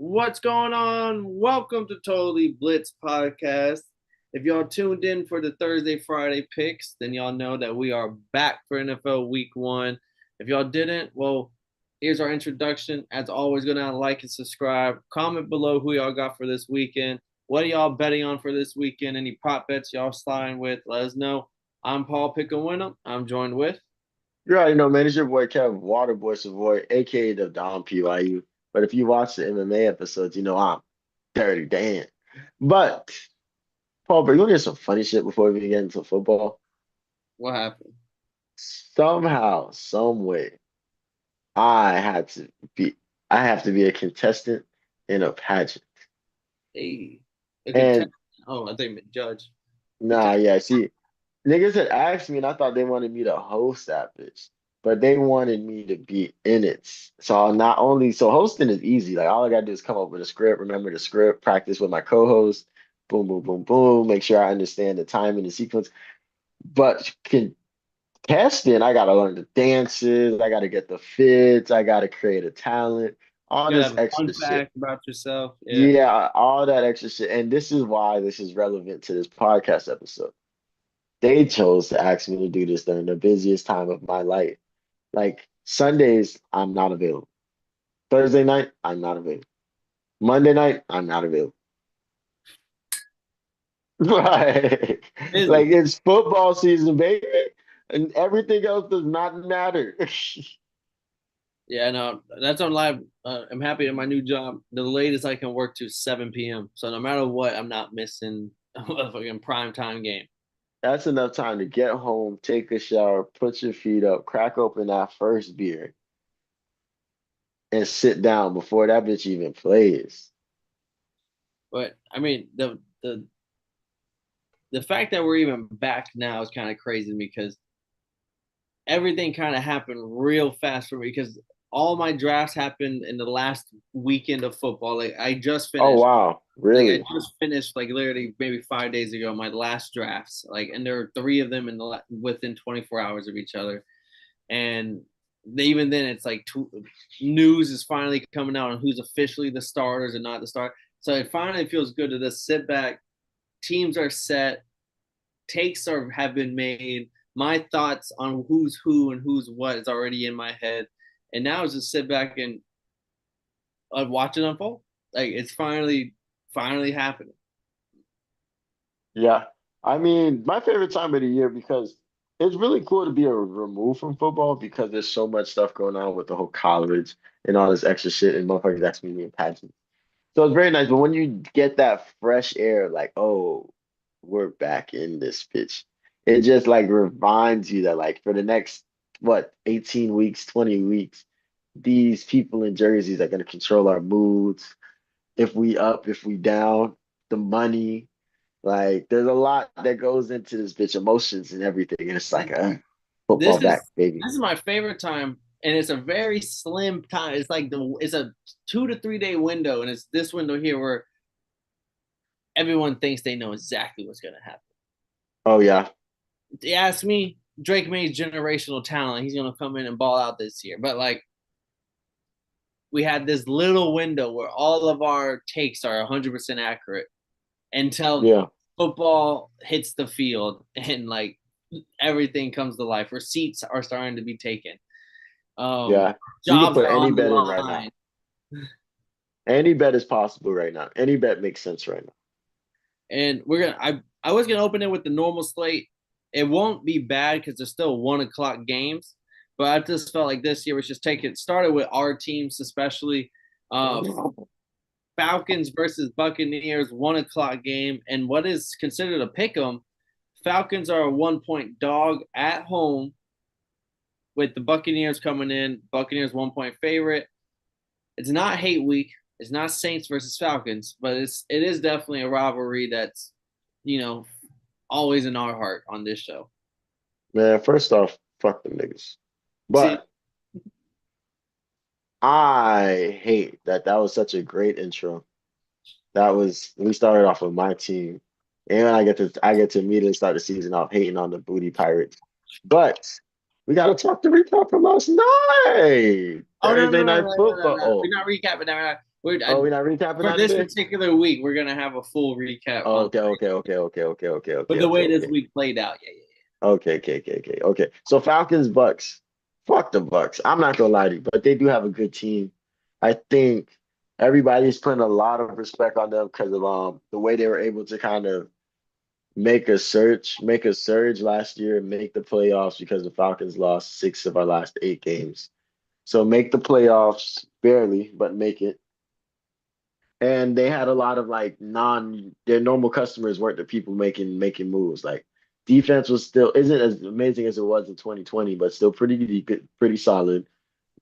What's going on? Welcome to Totally Blitz Podcast. If y'all tuned in for the Thursday, Friday picks, then y'all know that we are back for NFL Week 1. If y'all didn't, well, here's our introduction. As always, go down and like and subscribe. Comment below who y'all got for this weekend. What are y'all betting on for this weekend? Any prop bets y'all sliding with? Let us know. I'm Paul Pickawinham. I'm joined with. You already know, man. It's your boy Kev Waterboy Savoy, aka the Don PYU. But if you watch the MMA episodes, you know I'm Dirty Dan. But Paul, but you want to hear some funny shit before we get into football? What happened? Somehow, some way, I had to be, I have to be a contestant in a pageant. Hey, a contestant. And Oh, I think judge. nah, yeah, see, niggas had asked me, and I thought they wanted me to host that bitch, but they wanted me to be in it. So not only so hosting is easy. Like all I gotta do is come up with a script, remember the script, practice with my co-host, boom, boom, boom, boom, make sure I understand the time and the sequence. But contesting, I gotta learn the dances, I gotta get the fits, I gotta create a talent, all You gotta this have a extra fun shit. fact about yourself. Yeah. Yeah, all that extra shit. And this is why this is relevant to this podcast episode. They chose to ask me to do this during the busiest time of my life. Like Sundays, I'm not available. Thursday night, I'm not available. Monday night, I'm not available. Like, Busy. like it's football season, baby, and everything else does not matter. Yeah, no, that's on live. I'm happy at my new job. The latest I can work to 7 p.m. So no matter what, I'm not missing a fucking prime time game. That's enough time to get home, take a shower, put your feet up, crack open that first beer, and sit down before that bitch even plays. But I mean, the fact that we're even back now is kind of crazy to me because everything kind of happened real fast for me because all my drafts happened in the last weekend of football. Like I just Oh finished. wow, Like I really? just finished like literally maybe 5 days ago my last drafts. Like and there were three of them in the within 24 hours of each other. And even then it's like news is finally coming out on who's officially the starters and not the start. So it finally feels good to just sit back. Teams are set, takes are have been made. My thoughts on who's who and who's what is already in my head, and now it's just sit back and watch it unfold. Like it's finally happening. Yeah. I mean, my favorite time of the year because it's really cool to be removed from football because there's so much stuff going on with the whole college and all this extra shit and motherfuckers asking me in pageants. So it's very nice. But when you get that fresh air, like, oh, we're back in this bitch, it just like reminds you that like for the next what, 18 weeks, 20 weeks, these people in jerseys are gonna control our moods. If we up, if we down, the money. Like, there's a lot that goes into this bitch, emotions and everything. And it's like, This football is back, baby. this is my favorite time, and it's a very slim time. It's like it's a 2 to 3 day window, and it's this window here where everyone thinks they know exactly what's going to happen. Oh, yeah. They ask me, Drake May's generational talent. He's going to come in and ball out this year, but like we had this little window where all of our takes are 100% accurate until Yeah. football hits the field and like everything comes to life. Receipts are starting to be taken. Yeah. You can Jobs put are any on the bet in right now. line. Any bet is possible right now. Any bet makes sense right now. And I was gonna open it with the normal slate. It won't be bad because there's still 1 o'clock games. But I just felt like this year was just take it started with our teams, especially Falcons versus Buccaneers, 1 o'clock game, and what is considered a pick 'em. Falcons are a 1 point dog at home with the Buccaneers coming in. Buccaneers 1 point favorite. It's not hate week. It's not Saints versus Falcons, but it is definitely a rivalry that's you know always in our heart on this show. Man, first off, fuck them niggas. See, But I hate that that was such a great intro. That was we started off with my team. And I get to immediately start the season off hating on the booty pirates. But we gotta talk the recap from last night. oh no, Thursday no, no, no, night no, no, football. no. Oh, We're not recapping that. Oh, we're not recapping For that this today? particular week, we're gonna have a full recap Oh, on, but the way this okay. week played out, yeah, Okay. So Falcons, Bucks. Fuck the Bucks. I'm not gonna lie to you, but they do have a good team. I think everybody's putting a lot of respect on them because of the way they were able to kind of make a surge last year and make the playoffs because the Falcons lost 6 of our last 8 games. So make the playoffs barely, but make it. And they had a lot of like their normal customers weren't the people making moves. Like defense was still isn't as amazing as it was in 2020, but still pretty solid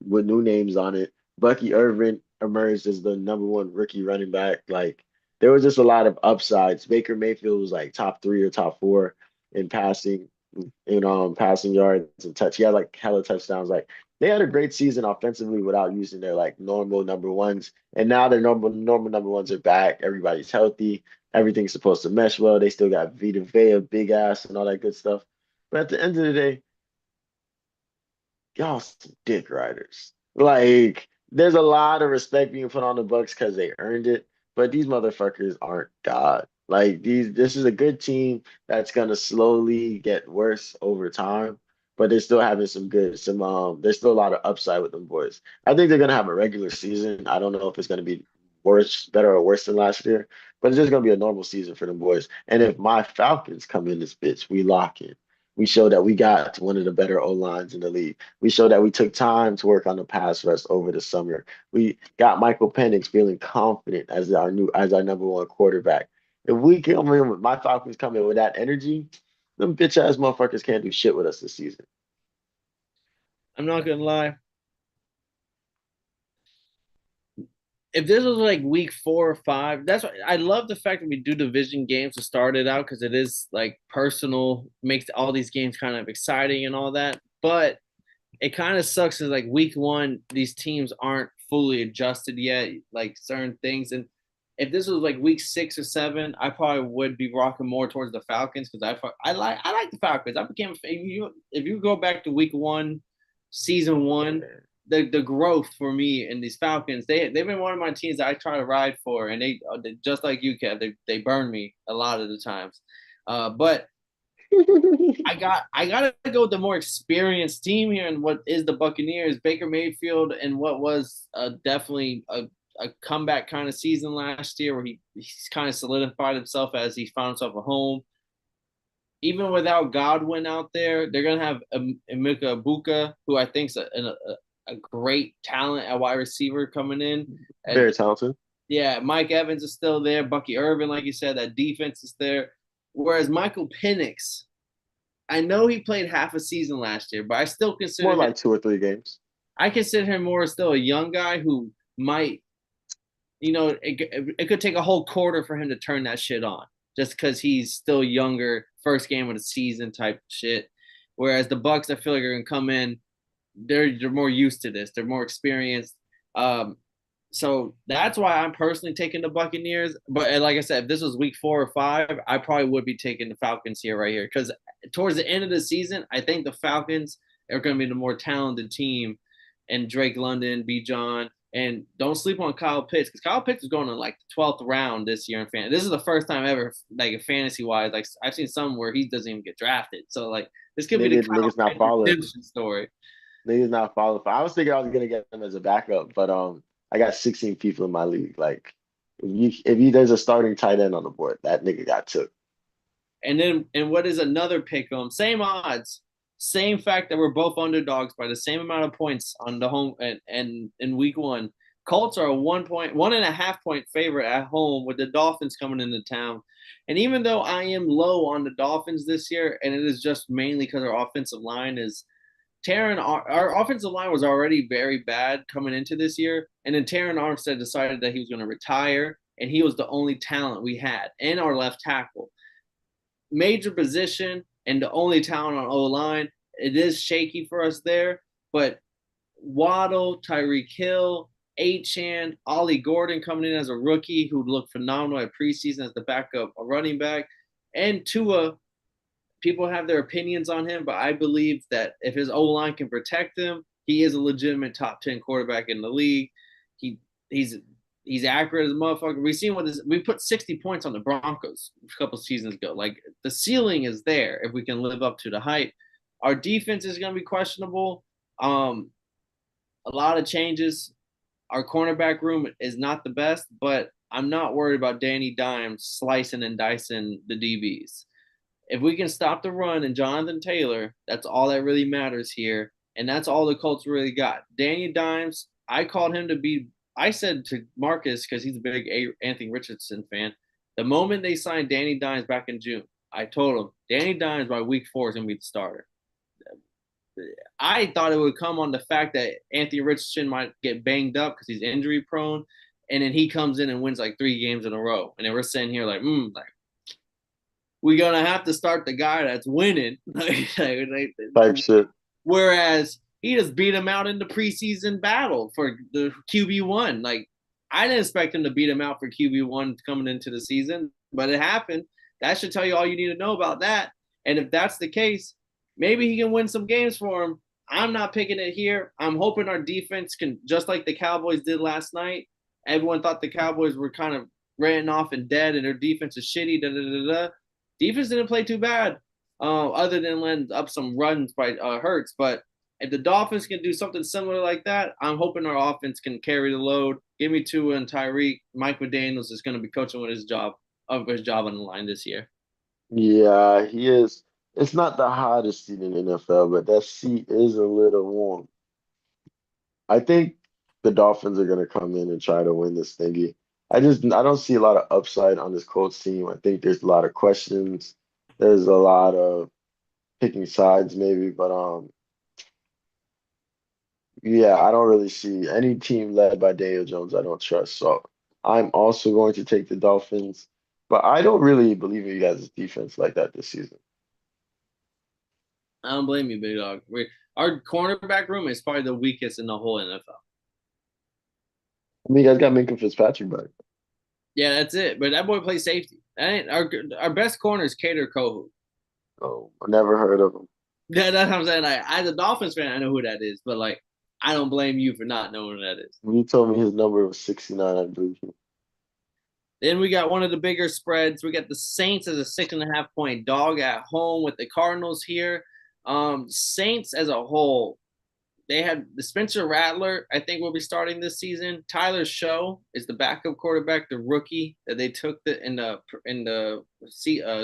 with new names on it. Bucky Irvin emerged as the #1 rookie running back. Like there was just a lot of upsides. Baker Mayfield was like top 3 or top 4 in passing, passing yards and touch. He had like hella touchdowns. Like they had a great season offensively without using their like normal #1s. And now their normal #1s are back. Everybody's healthy. Everything's supposed to mesh well. They still got Vita Vea, big ass, and all that good stuff. But at the end of the day, y'all some dick riders. Like, there's a lot of respect being put on the Bucks because they earned it, but these motherfuckers aren't God. Like this is a good team that's gonna slowly get worse over time, but they're still having there's still a lot of upside with them boys. I think they're gonna have a regular season. I don't know if it's gonna be better or worse than last year, but it's just gonna be a normal season for them boys. And if my Falcons come in this bitch, we lock in. We show that we got one of the better O lines in the league. We showed that we took time to work on the pass rush over the summer. We got Michael Penix feeling confident as our #1 quarterback. If we come in with my Falcons come in with that energy, them bitch ass motherfuckers can't do shit with us this season. I'm not gonna lie. If this was like week 4 or 5, that's what I love the fact that we do division games to start it out because it is like personal, makes all these games kind of exciting and all that. But it kind of sucks is like week 1, these teams aren't fully adjusted yet, like certain things. And if this was like week 6 or 7, I probably would be rocking more towards the Falcons because I like the Falcons. I became if you go back to week 1, season 1, the growth for me in these Falcons, they've been one of my teams that I try to ride for, and they just like you, Kev, they burn me a lot of the times. But I gotta go with the more experienced team here, and what is the Buccaneers, Baker Mayfield, and what was definitely a comeback kind of season last year, where he's kind of solidified himself as he found himself a home. Even without Godwin out there, they're gonna have Emeka Buka, who I think's a great talent at wide receiver coming in. And Very talented. yeah, Mike Evans is still there. Bucky Irvin, like you said, that defense is there. Whereas Michael Penix, I know he played half a season last year, but I still consider More him. like 2 or 3 games. I consider him more still a young guy who might, it could take a whole quarter for him to turn that shit on, just because he's still younger, first game of the season type shit. Whereas the Bucks, I feel like are gonna come in, they're more used to this, they're more experienced. So that's why I'm personally taking the Buccaneers. But like I said, if this was week 4 or 5, I probably would be taking the Falcons here right here because towards the end of the season, I think the Falcons are going to be the more talented team, and Drake London, B. John, and don't sleep on Kyle Pitts because Kyle Pitts is going in like the 12th round this year in fantasy. This is the first time ever, like fantasy wise, like I've seen some where he doesn't even get drafted. So like this could be the Kyle Niggas not Pitts following. redemption story. Niggas not following. I was thinking I was gonna get him as a backup, but I got 16 people in my league. Like if you there's a starting tight end on the board, that nigga got took. And what is another pick 'em? Same odds, same fact that we're both underdogs by the same amount of points on the home and in week 1. Colts are a 1.5 point favorite at home with the Dolphins coming into town. And even though I am low on the Dolphins this year, and it is just mainly because our offensive line is our offensive line was already very bad coming into this year, and then Terron Armstead decided that he was going to retire, and he was the only talent we had, and our left tackle. Major position and the only talent on O line. It is shaky for us there, but Waddle, Tyreek Hill, Achane, Ollie Gordon coming in as a rookie who looked phenomenal at preseason as the backup running back, and Tua. People have their opinions on him, but I believe that if his O line can protect him, he is a legitimate top 10 quarterback in the league. He's He's accurate as a motherfucker. We've seen what this. We put 60 points on the Broncos a couple seasons ago. Like the ceiling is there if we can live up to the hype. Our defense is going to be questionable. A lot of changes. Our cornerback room is not the best, but I'm not worried about Danny Dimes slicing and dicing the DBs. If we can stop the run and Jonathan Taylor, that's all that really matters here. And that's all the Colts really got. Danny Dimes, I called him to be, I said to Marcus, because he's a big Anthony Richardson fan, the moment they signed Danny Dimes back in June, I told him, Danny Dimes by week 4 is going to be the starter. I thought it would come on the fact that Anthony Richardson might get banged up because he's injury prone, and then he comes in and wins like 3 games in a row, and then we're sitting here like we're gonna have to start the guy that's winning, Type shit. whereas he just beat him out in the preseason battle for the QB1. Like I didn't expect him to beat him out for QB1 coming into the season, but it happened. That should tell you all you need to know about that. And if that's the case, maybe he can win some games for him. I'm not picking it here. I'm hoping our defense can, just like the Cowboys did last night. Everyone thought the Cowboys were kind of ran off and dead, and their defense is shitty. Da, da, da, da. Defense didn't play too bad, other than letting up some runs by Hurts. But if the Dolphins can do something similar like that, I'm hoping our offense can carry the load. Give me Tua and Tyreek. Mike McDaniels is going to be coaching with his job on the line this year. Yeah, he is. It's not the hottest seat in the NFL, but that seat is a little warm. I think the Dolphins are gonna come in and try to win this thingy. I don't see a lot of upside on this Colts team. I think there's a lot of questions. There's a lot of picking sides maybe, but yeah, I don't really see any team led by Daniel Jones I don't trust. So I'm also going to take the Dolphins, but I don't really believe in you guys' defense like that this season. I don't blame you, big dog. Our cornerback room is probably the weakest in the whole NFL. I mean, you guys got Minka Fitzpatrick back. Yeah, that's it. But that boy plays safety. That ain't our best corner is Cater Kohu. Oh, I never heard of him. Yeah, that's what I'm saying. Like, as a Dolphins fan, I know who that is, but like, I don't blame you for not knowing who that is. When you told me his number was 69, I believe you. Then we got one of the bigger spreads. We got the Saints as a 6.5 point dog at home with the Cardinals here. Saints as a whole, they had the Spencer Rattler, I think, will be starting this season. Tyler Show is the backup quarterback, the rookie that they took in the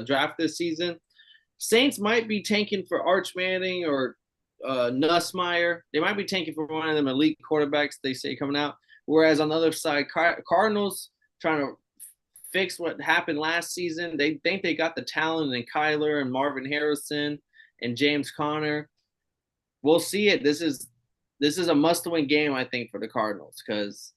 draft this season. Saints might be tanking for Arch Manning or Nussmeyer. They might be tanking for one of them elite quarterbacks they say coming out. Whereas on the other side, Cardinals trying to fix what happened last season. They think they got the talent in Kyler and Marvin Harrison and James Conner. We'll see it. This is a must-win game, I think, for the Cardinals, because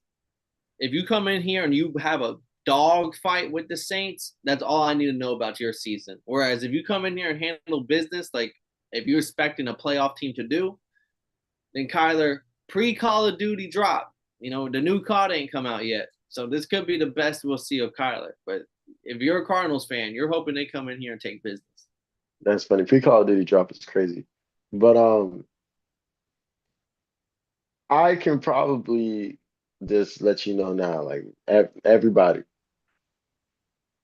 if you come in here and you have a dog fight with the Saints, that's all I need to know about your season. Whereas if you come in here and handle business, like if you're expecting a playoff team to do, then Kyler pre-Call of Duty drop. The new COD ain't come out yet. So this could be the best we'll see of Kyler. But if you're a Cardinals fan, you're hoping they come in here and take business. That's funny. Pre-Call of Duty drop is crazy. But I can probably just let you know now, like everybody,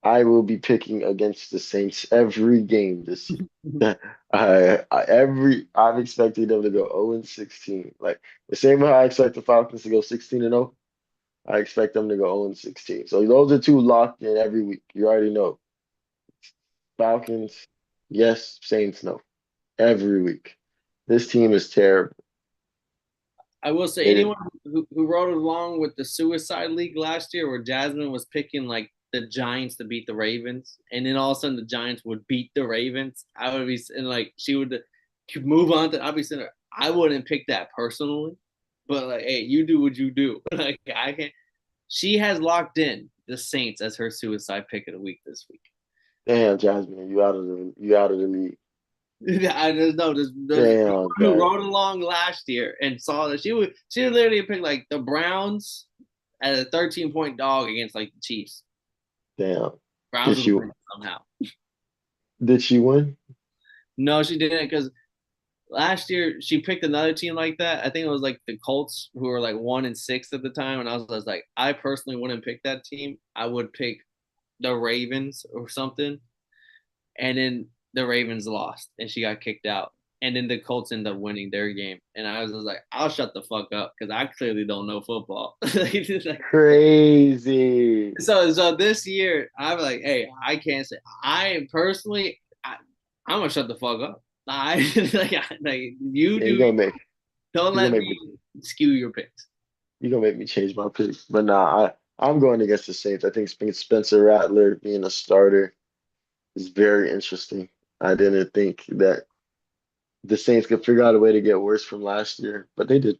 I will be picking against the Saints every game this year. I'm expecting them to go 0-16. Like the same way I expect the Falcons to go 16-0, I expect them to go 0-16. So those are two locked in every week. You already know. Falcons, yes, Saints, no. Every week. This team is terrible. I will say, anyone who rode along with the Suicide League last year, where Jasmine was picking like the Giants to beat the Ravens, and then all of a sudden the Giants would beat the Ravens, I would be and like she would move on to obviously I wouldn't pick that personally, but like, hey, you do what you do. Like I can't. She has locked in the Saints as her suicide pick of the week this week. Damn, Jasmine, you out of the league. I just know there's Damn, who rode along last year and saw that she literally picked like the Browns as a 13-point dog against like the Chiefs. damn. Browns Did win somehow. did she win? No, she didn't, because last year she picked another team like that. I think it was like the Colts, who were like 1-6 at the time, and I was like, I personally wouldn't pick that team. I would pick the Ravens or something. And then the Ravens lost and she got kicked out. And then the Colts ended up winning their game. And I was just like, I'll shut the fuck up because I clearly don't know football. Crazy. So this year, I'm like, hey, I can't say I personally I'm gonna shut the fuck up. Like you Yeah, do you. Don't you gonna let make me me skew your picks. you gonna make me change my pick. But nah, I'm going against the Saints. I think Spencer Rattler being a starter is very interesting. I didn't think that the Saints could figure out a way to get worse from last year, but they did.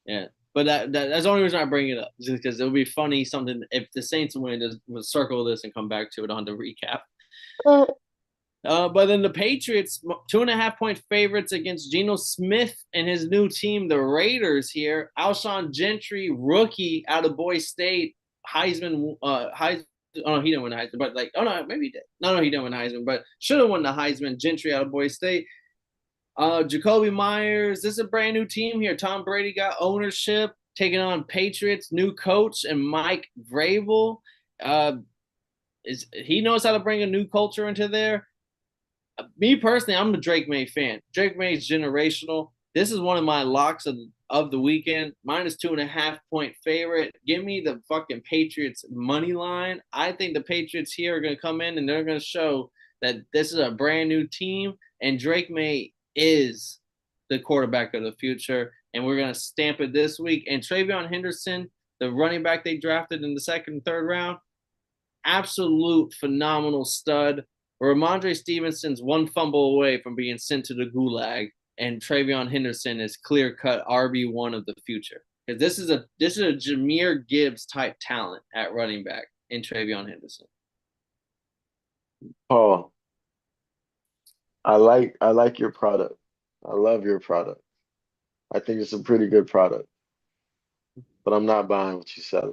Yeah. But that's the only reason I bring it up, just because it would be funny something if the Saints win, just we'll circle this and come back to it on the recap. Uh, But then the Patriots, 2.5 point favorites against Geno Smith and his new team, the Raiders here. Alshon Gentry, rookie out of Boise State, Heisman, Heisman. Oh no, he didn't win the Heisman, but like, oh no, maybe he did. No, he didn't win the Heisman, but should have won the Heisman. Gentry out of Boise State. Jacoby Myers. This is a brand new team here. Tom Brady got ownership, taking on Patriots, new coach, and Mike Vrabel. Uh, he knows how to bring a new culture into there. Me personally, I'm a Drake May fan. Drake May is generational. This is one of my locks of the weekend. Minus 2.5 point favorite. Give me the fucking Patriots money line. I think the Patriots here are going to come in and they're going to show that this is a brand new team and Drake May is the quarterback of the future. And we're going to stamp it this week. And Travion Henderson, the running back they drafted in the second and third round, absolute phenomenal stud. Ramondre Stevenson's one fumble away from being sent to the gulag, and Travion Henderson is clear cut RB1 of the future. Because this is a Jahmyr Gibbs type talent at running back in Travion Henderson. Paul, I like your product. I love your product. I think it's a pretty good product, but I'm not buying what you said.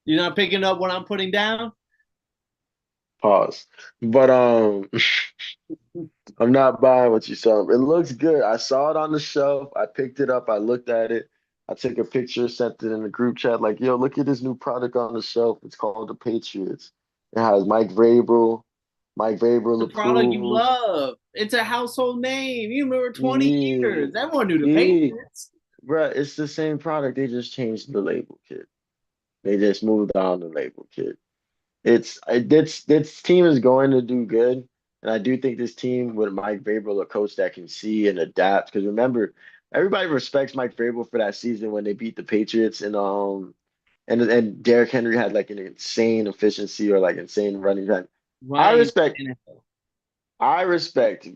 You're not picking up what I'm putting down? Pause. But I'm not buying what you said. It looks good. I saw it on the shelf. I picked it up. I looked at it. I took a picture, sent it in the group chat. Like, yo, look at this new product on the shelf. It's called the Patriots. It has Mike Vrabel. Mike Vrabel The product you approved. love. It's a household name. You remember 20 Yeah, years. Everyone knew the yeah. Patriots. Bruh, it's the same product. They just changed the label, kid. They just moved on the label, kid. This team is going to do good, and I do think this team with Mike Vrabel, a coach that can see and adapt. Because remember, everybody respects Mike Vrabel for that season when they beat the Patriots, and Derrick Henry had like an insane efficiency or like insane running time. I Running respect NFL. I respect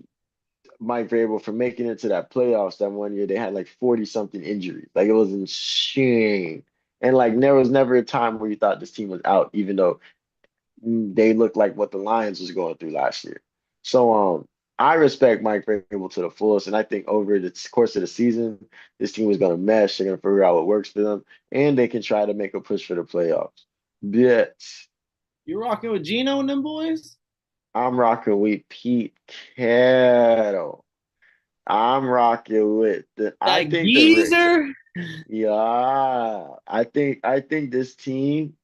Mike Vrabel for making it to that playoffs that one year. They had like 40 something injuries, like it was insane. And like there was never a time where you thought this team was out, even though they look like what the Lions was going through last year. So I respect Mike Vrabel to the fullest, and I think over the course of the season, this team is going to mesh. They're going to figure out what works for them, and they can try to make a push for the playoffs. But You rocking with Gino and them boys? I'm rocking with Pete Carroll. I'm rocking with the. I That think geezer? yeah. I think this team.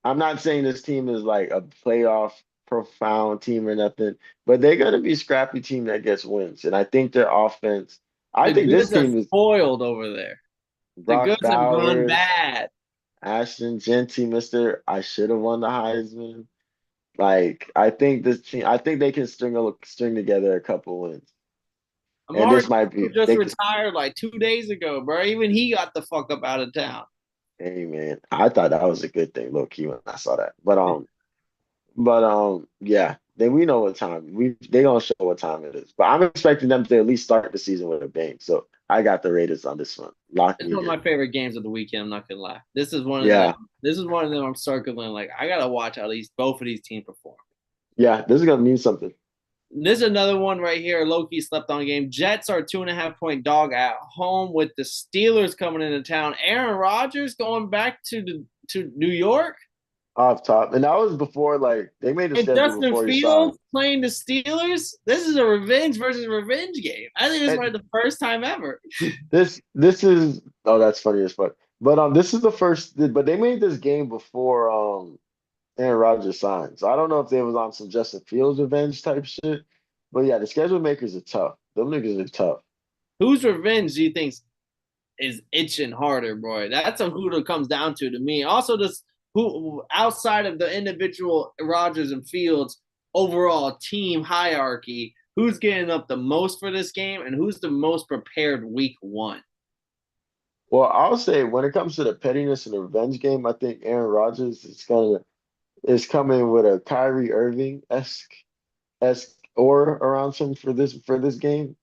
I'm not saying this team is like a playoff profound team or nothing, but they're gonna be a scrappy team that gets wins. And I think their offense, I The think this goods are team is spoiled over there. The Brock goods have gone Bowers, bad. Ashton Genty, Mr. I should have won the Heisman. Like I think this team, I think they can string together a couple wins. And Amari this might be just they could retired like 2 days ago, bro. Even he got the fuck up out of town. hey man, I thought that was a good thing, low key when I saw that. But yeah, then we know what time they gonna show what time it is. But I'm expecting them to at least start the season with a bang. So I got the Raiders on this one. Lock It's me one of in. my favorite games of the weekend. I'm not gonna lie. This is one of them. Yeah, This is one of them I'm circling. Like I gotta watch at least both of these teams perform. yeah, this is gonna mean something. This is another one right here. Loki slept on game. Jets are 2.5 point dog at home with the Steelers coming into town. Aaron Rodgers going back to New York. off top, and that was before like they made the And schedule Justin before he signed. Fields playing the Steelers. This is a revenge versus revenge game. I think this is And probably the first time ever. this is oh that's funny as fuck. But this is the first. But they made this game before Aaron Rodgers signed. So I don't know if they was on some Justin Fields revenge type shit. But yeah, the schedule makers are tough. Them niggas are tough. Whose revenge do you think is itching harder, boy? That's who it comes down to me. Also, this who outside of the individual Rodgers and Fields overall team hierarchy, who's getting up the most for this game, and who's the most prepared week one? Well, I'll say when it comes to the pettiness and the revenge game, I think Aaron Rodgers is coming with a Kyrie Irving esque aura around him for this game.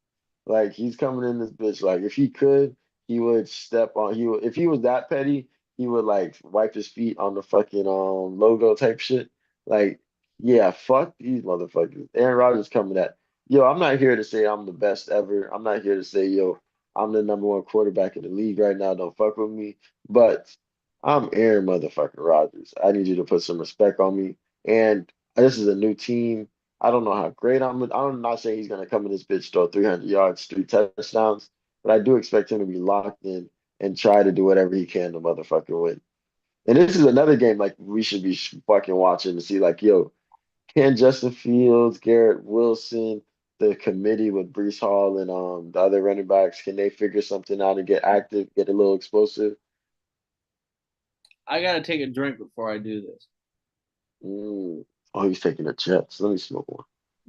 Like he's coming in this bitch. Like if he could, he would step on. He would if he was that petty, he would like wipe his feet on the fucking logo type shit. Like yeah, fuck these motherfuckers. Aaron Rodgers coming at yo. I'm not here to say I'm the best ever. I'm not here to say yo I'm the number one quarterback in the league right now. Don't fuck with me. But I'm Aaron motherfucking Rodgers. I need you to put some respect on me. And this is a new team. I don't know how great I'm not saying he's gonna come in this bitch throw 300 yards, 3 touchdowns, but I do expect him to be locked in and try to do whatever he can to motherfucking win. And this is another game like we should be fucking watching to see like, yo, can Justin Fields, Garrett Wilson, the committee with Brees Hall and the other running backs, can they figure something out and get active, get a little explosive? I gotta take a drink before I do this. Mm. Oh, he's taking the Jets. Let me smoke one.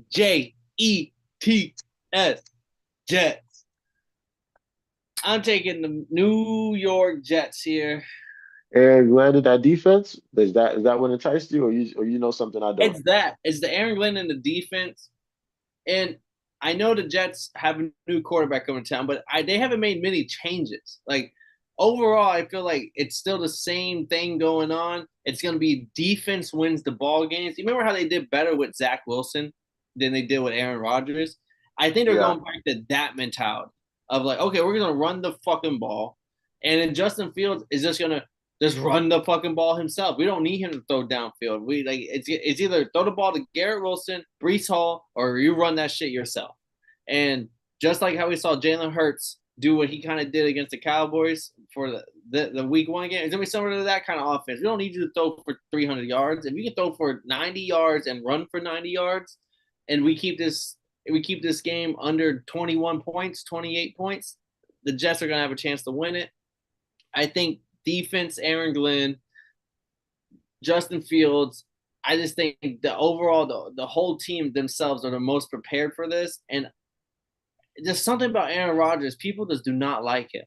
Jets, Jets. I'm taking the New York Jets here. And granted, that defense is that what enticed you, or you know something I don't? It's that. It's the Aaron Glenn in the defense. And I know the Jets have a new quarterback coming to town, but they haven't made many changes. Like overall, I feel like it's still the same thing going on. It's going to be defense wins the ball games. You remember how they did better with Zach Wilson than they did with Aaron Rodgers? I think they're Yeah. going back to that mentality of like, okay, we're going to run the fucking ball, and then Justin Fields is just going to just run the fucking ball himself. We don't need him to throw downfield. We like it's either throw the ball to Garrett Wilson, Brees Hall, or you run that shit yourself. And just like how we saw Jalen Hurts do what he kind of did against the Cowboys for the week one game, it's gonna be similar to that kind of offense. We don't need you to throw for 300 yards. If you can throw for 90 yards and run for 90 yards, and we keep this game under 21 points, 28 points, the Jets are gonna have a chance to win it. I think defense, Aaron Glenn, Justin Fields. I just think the overall the whole team themselves are the most prepared for this. And there's something about Aaron Rodgers. People just do not like him.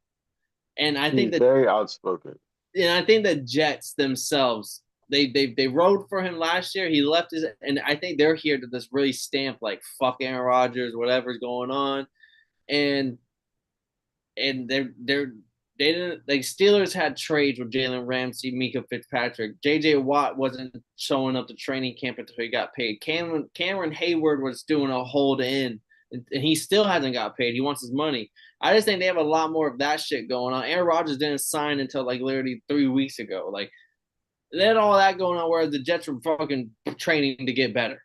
And I think He's that very outspoken. the Jets themselves they rode for him last year. He left his and I think they're here to just really stamp like fuck Aaron Rodgers, whatever's going on. And they didn't like Steelers had trades with Jalen Ramsey, Mika Fitzpatrick. JJ Watt wasn't showing up to training camp until he got paid. Cameron Hayward was doing a hold in, and he still hasn't got paid. He wants his money. I just think they have a lot more of that shit going on. Aaron Rodgers didn't sign until like literally 3 weeks ago. Like they had all that going on where the Jets were fucking training to get better.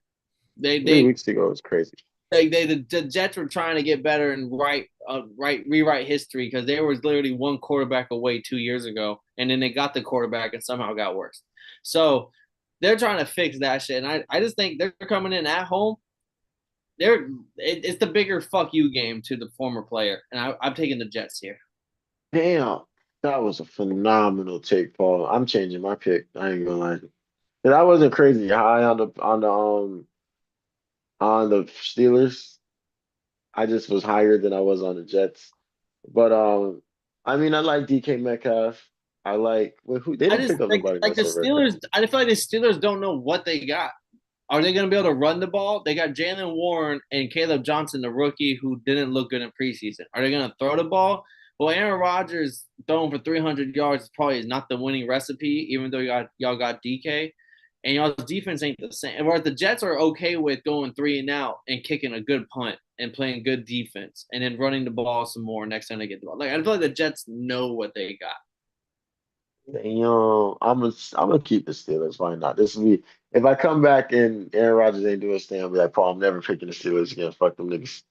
They Three they weeks ago was crazy. the Jets were trying to get better and rewrite history because they was literally one quarterback away 2 years ago, and then they got the quarterback and somehow got worse. So they're trying to fix that shit, and I just think they're coming in at home. It's the bigger fuck you game to the former player, and I'm taking the Jets here. Damn, that was a phenomenal take, Paul. I'm changing my pick. I ain't gonna lie. And I wasn't crazy high on the Steelers. I just was higher than I was on the Jets. But I mean I like DK Metcalf. I like who they I didn't just pick up nobody like else the already. Steelers. I feel like the Steelers don't know what they got. Are they going to be able to run the ball? They got Jalen Warren and Caleb Johnson, the rookie, who didn't look good in preseason. Are they going to throw the ball? Well, Aaron Rodgers throwing for 300 yards probably is not the winning recipe, even though y'all got DK. And y'all's defense ain't the same. Whereas the Jets are okay with going 3-and-out and kicking a good punt and playing good defense and then running the ball some more next time they get the ball. Like I feel like the Jets know what they got. I'm gonna keep the Steelers. Why not? This will be if I come back and Aaron Rodgers ain't doing his thing, I'll be like, Paul, I'm never picking the Steelers again. Fuck them niggas.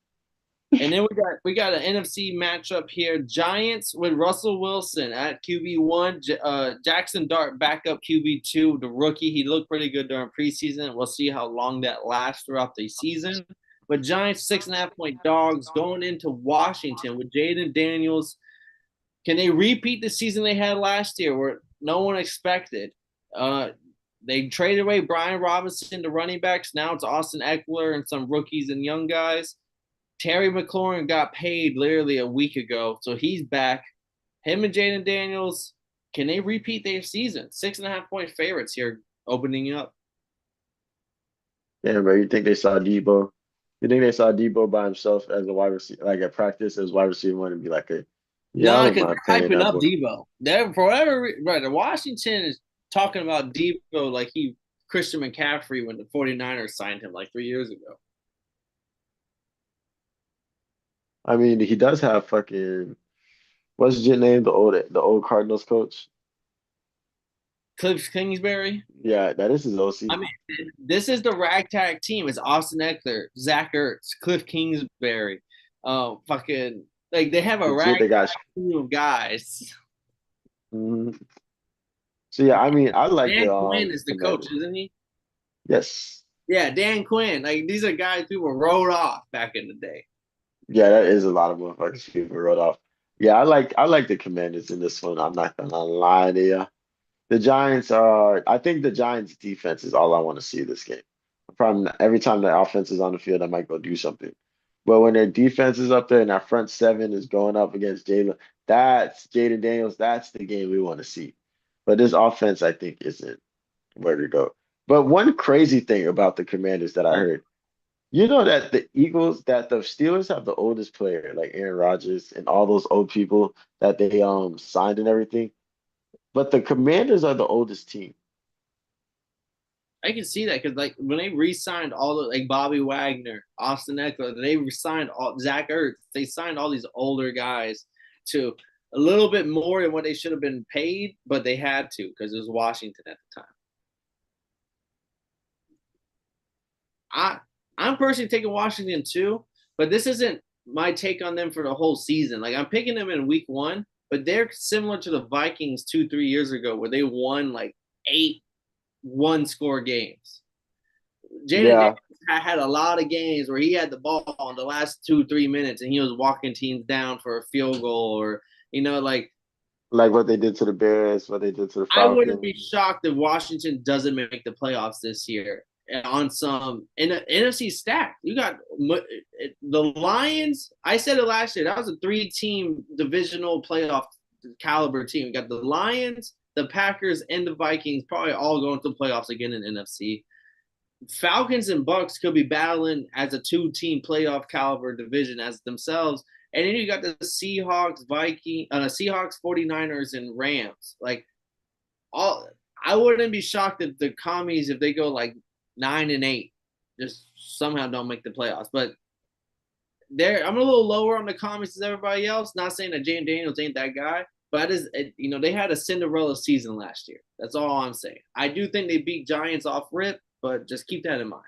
And then we got an NFC matchup here: Giants with Russell Wilson at QB1, Jackson Dart backup QB2, the rookie. He looked pretty good during preseason. We'll see how long that lasts throughout the season. But Giants 6.5 point dogs going into Washington with Jaden Daniels. Can they repeat the season they had last year, where no one expected? Uh, they traded away Brian Robinson to running backs. Now it's Austin Eckler and some rookies and young guys. Terry McLaurin got paid literally a week ago, so he's back. Him and Jaden Daniels, can they repeat their season? 6.5 point favorites here opening up. Damn, bro, you think they saw Debo? You think they saw Debo by himself as a wide receiver, like at practice as wide receiver one and be like, yeah, I No, wouldn't because mind they're paying hyping that up boy. Debo. They're for whatever right. Washington is talking about Debo like he Christian McCaffrey when the 49ers signed him like 3 years ago. I mean, he does have fucking what's his name? The old Cardinals coach. Cliff Kingsbury. Yeah, that is his I OC. mean, this is the ragtag team. It's Austin Eckler, Zach Ertz, Cliff Kingsbury. Fucking like they have a Legit, ragtag they got. team of guys. Mhm. So yeah, I mean, I like Dan the Quinn is the coach, Commanders. isn't he? Yes, Yeah, Dan Quinn. Like these are guys people wrote off back in the day. yeah, that is a lot of motherfuckers people wrote off. Yeah, I like the Commanders in this one. I'm not gonna lie to you. The Giants are. I think the Giants' defense is all I want to see this game. From every time their offense is on the field, I might go do something. But when their defense is up there and our front seven is going up against that's Jaden Daniels. That's the game we want to see. But this offense, I think, isn't where to go. But one crazy thing about the Commanders that I heard, that the Steelers have the oldest player, like Aaron Rodgers and all those old people that they signed and everything. But the Commanders are the oldest team. I can see that because like when they re-signed all the like Bobby Wagner, Austin Eckler, they re-signed all Zach Ertz. They signed all these older guys to a little bit more than what they should have been paid, but they had to because it was Washington at the time. I I'm personally taking Washington too, but this isn't my take on them for the whole season. Like I'm picking them in week one, but they're similar to the Vikings 2, 3 years ago where they won like 8 1-score games. Jaden Daniels Yeah, had a lot of games where he had the ball in the last 2, 3 minutes and he was walking teams down for a field goal or like like what they did to the Bears, what they did to the I wouldn't Falcons. be shocked if Washington doesn't make the playoffs this year on some in the NFC stack. You got the Lions. I said it last year. That was a 3-team divisional playoff caliber team. You got the Lions, the Packers, and the Vikings probably all going to the playoffs again in NFC. Falcons and Bucks could be battling as a 2-team playoff caliber division as themselves. And then you got the Seahawks, 49ers, and Rams. Like all I wouldn't be shocked if the commies if they go like 9-8, just somehow don't make the playoffs. But I'm a little lower on the commies as everybody else. Not saying that Jane Daniels ain't that guy, but they had a Cinderella season last year. That's all I'm saying. I do think they beat Giants off rip, but just keep that in mind.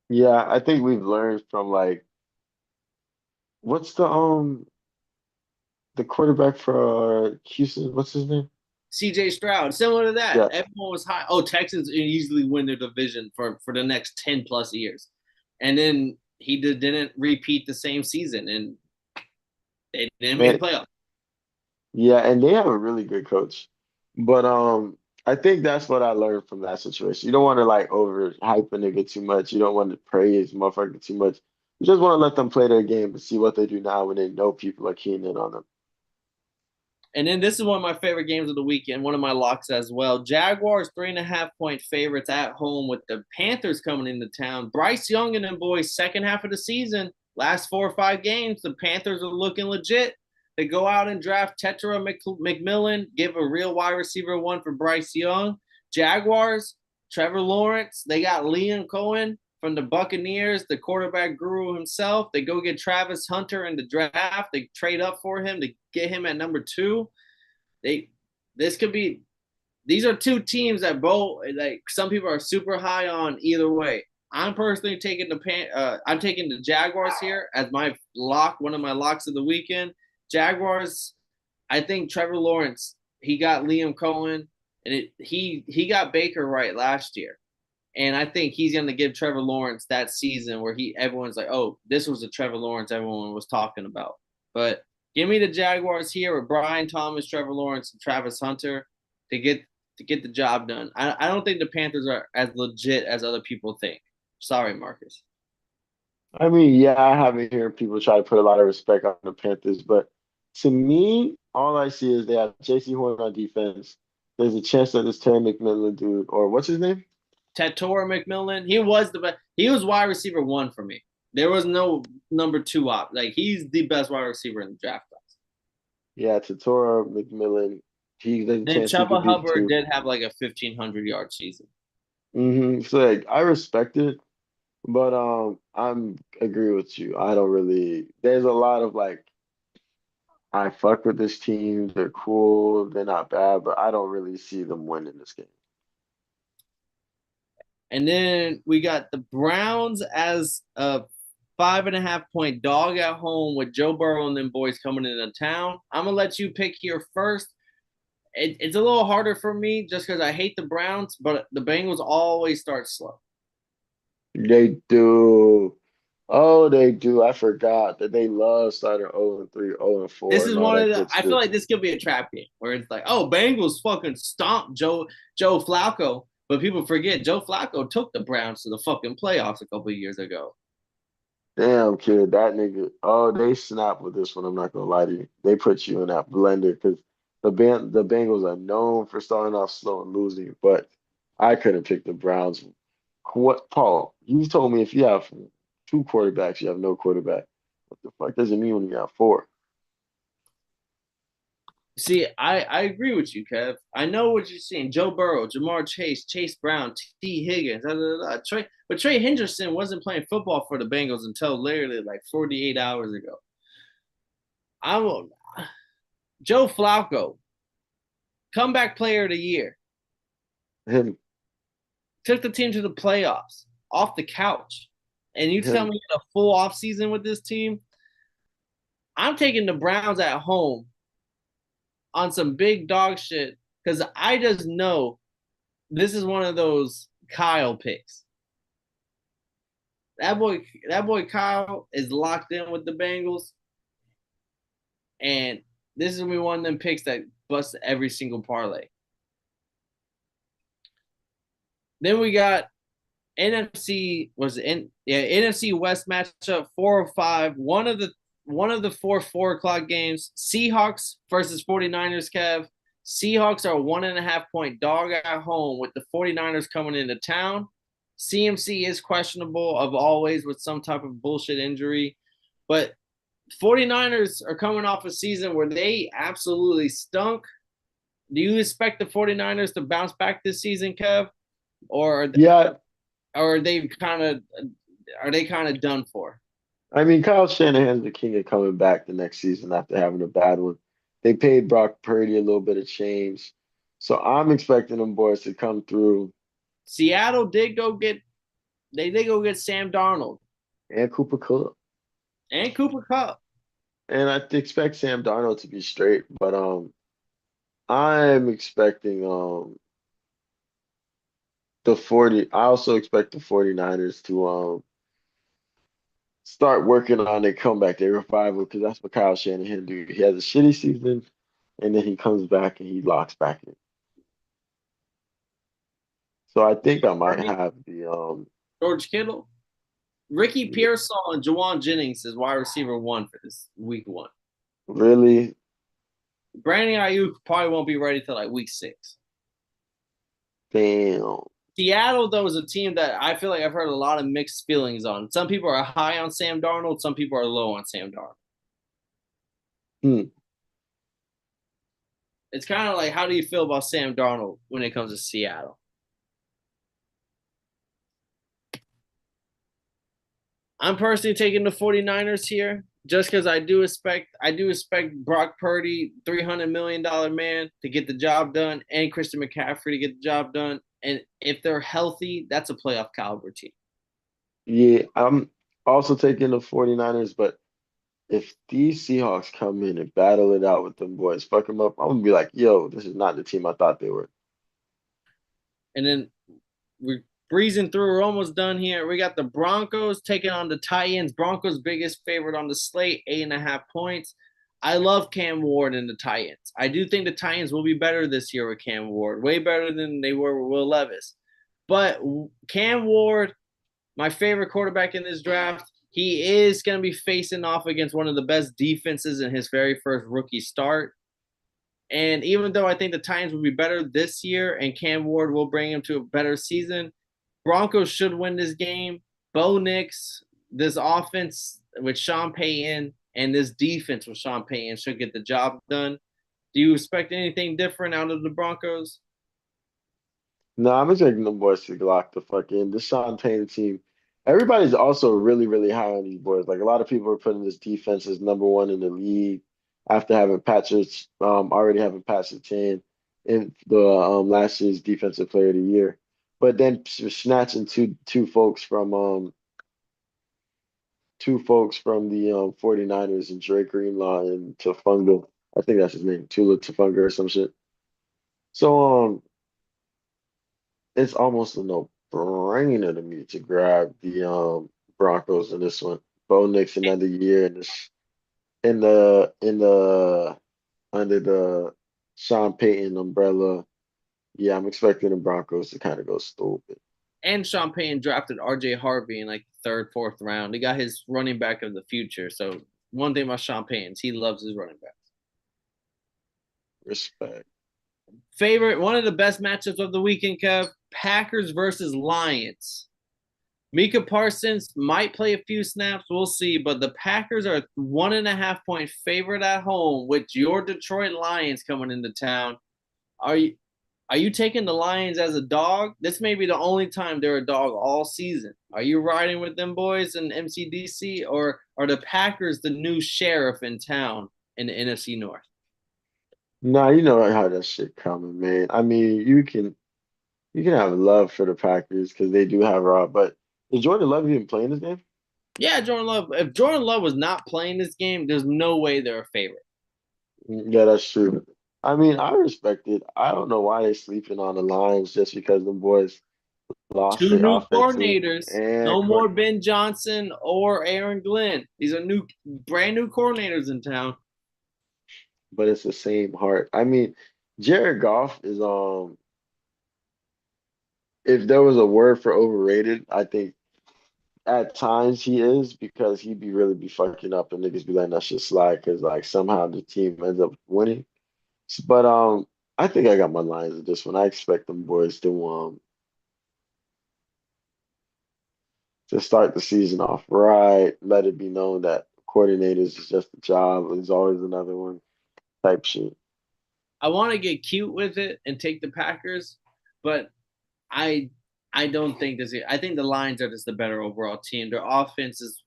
Yeah, I think we've learned from like what's the quarterback for Houston? What's his name? CJ Stroud, similar to that. Yeah, Everyone was high. Oh, Texans easily win their division for the next 10 plus years. And then didn't repeat the same season and they didn't make man. the playoffs. Yeah, and they have a really good coach. But I think that's what I learned from that situation. You don't want to like over hype a nigga too much. You don't want to praise motherfucker too much. You just want to let them play their game and see what they do now when they know people are keen in on them. And then this is one of my favorite games of the weekend, one of my locks as well. Jaguars 3.5 point favorites at home with the Panthers coming into town. Bryce Young and them boys, second half of the season, last 4 or 5 games, the Panthers are looking legit. They go out and draft Tetra McMillan, give a real wide receiver one for Bryce Young. Jaguars, Trevor Lawrence, they got Liam Cohen from the Buccaneers, the quarterback guru himself. They go get Travis Hunter in the draft. They trade up for him to get him at number 2. They this could be. These are two teams that both like some people are super high on either way. I'm personally taking I'm taking the Jaguars here as my lock, one of my locks of the weekend. Jaguars. I think Trevor Lawrence. He got Liam Cohen, and he got Baker right last year. And I think he's going to give Trevor Lawrence that season where everyone's like, oh, this was the Trevor Lawrence everyone was talking about. But give me the Jaguars here with Brian Thomas, Trevor Lawrence, and Travis Hunter to get the job done. I don't think the Panthers are as legit as other people think. Sorry, Marcus. I mean, yeah, I have been hearing people try to put a lot of respect on the Panthers, but to me, all I see is they have J.C. Horn on defense. There's a chance that this Terry McMillan dude, or what's his name? Tatora McMillan, he was the best. He was wide receiver one for me. There was no number two op. Like he's the best wide receiver in the draft class. Yeah, Tatora McMillan. There's a Then chance he Chuba could be the Hubbard two. did have like a 1,500 yard season. So like, I respect it, but I'm agree with you. I don't really. There's a lot of like, I fuck with this team. They're cool. They're not bad, but I don't really see them winning this game. And then we got the Browns as a 5.5 point dog at home with Joe Burrow and them boys coming into town. I'm gonna let you pick here first. It's a little harder for me just because I hate the Browns, but the Bengals always start slow. They do. Oh, they do. I forgot that they love starting 0-3, This 0-4, is and all one of that the. good I feel shit. like this could be a trap game where it's like, oh, Bengals fucking stomp Joe Flacco, but people forget Joe Flacco took the Browns to the fucking playoffs a couple of years ago. Damn, kid, that nigga. Oh, they snap with this one. I'm not gonna lie to you. They put you in that blender because the Bengals are known for starting off slow and losing. But I couldn't pick the Browns. What, Paul? You told me if you have two quarterbacks, you have no quarterback. What the fuck does it mean when you got four? See, I agree with you, Kev. I know what you're seeing. Joe Burrow, Jamar Chase, Chase Brown, T. Higgins, but Trey Henderson wasn't playing football for the Bengals until literally like 48 hours ago. I will Joe Flacco, comeback player of the year, Him, took the team to the playoffs off the couch. And you tell him. me a full off season with this team? I'm taking the Browns at home on some big dog shit because I just know this is one of those Kyle picks. That boy Kyle is locked in with the Bengals, and this is gonna be one of them picks that busts every single parlay. Then we got NFC West matchup 405. One of the 4 o'clock games. Seahawks versus 49ers, Kev. Seahawks are 1.5 point dog at home with the 49ers coming into town. CMC is questionable of always with some type of bullshit injury. But 49ers are coming off a season where they absolutely stunk. Do you expect the 49ers to bounce back this season, Kev? Or Yeah, or are they kind of done for? I mean, Kyle Shanahan's the king of coming back the next season after having a bad one. They paid Brock Purdy a little bit of change. So I'm expecting them boys to come through Seattle did go get Sam Darnold and Cooper Kupp. and Cooper Cup. And I expect Sam Darnold to be straight, but I'm expecting I also expect the 49ers to start working on their comeback, their revival, because that's what Kyle Shanahan do. He has a shitty season and then he comes back and he locks back in. So I think I might have the George Kittle, Ricky Pearsall, and Jawan Jennings is wide receiver one for this week one. really Brandon Ayuk probably won't be ready till like week 6. damn. Seattle, though, is a team that I feel like I've heard a lot of mixed feelings on. Some people are high on Sam Darnold, some people are low on Sam Darnold. Hmm. It's kind of like, how do you feel about Sam Darnold when it comes to Seattle? I'm personally taking the 49ers here. just because I do expect Brock Purdy, $300 million man, to get the job done, and Christian McCaffrey to get the job done. And if they're healthy, that's a playoff caliber team. Yeah, I'm also taking the 49ers, but if these Seahawks come in and battle it out with them boys, fuck them up, I'm gonna be like, yo, this is not the team I thought they were. And then we're breezing through. We're almost done here. We got the Broncos taking on the Titans. Broncos biggest favorite on the slate, 8.5 points. I love Cam Ward and the Titans. I do think the Titans will be better this year with Cam Ward, way better than they were with Will Levis. But Cam Ward, my favorite quarterback in this draft, he is going to be facing off against one of the best defenses in his very first rookie start. And even though I think the Titans will be better this year and Cam Ward will bring him to a better season, Broncos should win this game. Bo Nix, this offense with Sean Payton and this defense with Sean Payton should get the job done. Do you expect anything different out of the Broncos? No, I'm expecting them boys to lock the fuck in. This Sean Payton team, everybody's also really, really high on these boys. Like a lot of people are putting this defense as number one in the league after having Patrick, already having Pat Surtain in the last year's Defensive Player of the Year. But then snatching two folks from the 49ers and Drake Greenlaw and Tafunga. I think that's his name, Tula Tafunga or some shit. So it's almost a no-brainer to me to grab the Broncos in this one. Bo Nix another year in this in the under the Sean Payton umbrella. Yeah, I'm expecting the Broncos to kind of go stupid. And Sean Payton drafted RJ Harvey in like the third, fourth round. He got his running back of the future. So one thing about Sean Payton is he loves his running backs. Respect. Favorite, one of the best matchups of the weekend, Kev, Packers versus Lions. Micah Parsons might play a few snaps. We'll see. But the Packers are a 1.5 point favorite at home with your Detroit Lions coming into town. Are you are you taking the Lions as a dog? This may be the only time they're a dog all season. Are you riding with them boys in MCDC, or are the Packers the new sheriff in town in the NFC North? Nah, you know how that shit coming, man. I mean, you can have love for the Packers because they do have Rob, but is Jordan Love even playing this game? Yeah, Jordan Love. If Jordan Love was not playing this game, there's no way they're a favorite. Yeah, that's true. I mean, I respect it. I don't know why they're sleeping on the Lions just because the boys lost Two their new offensive coordinators. and No more Ben Johnson or Aaron Glenn. These are brand new coordinators in town. but it's the same heart. I mean, Jared Goff is if there was a word for overrated, I think at times he is because he be really be fucking up and niggas be letting that shit slide because like somehow the team ends up winning. But I think I got my lines of this one. I expect them boys to start the season off right. Let it be known that coordinators is just a job. There's always another one type shit. I want to get cute with it and take the Packers, but I I don't think this. I think the Lions are just the better overall team. Their offense is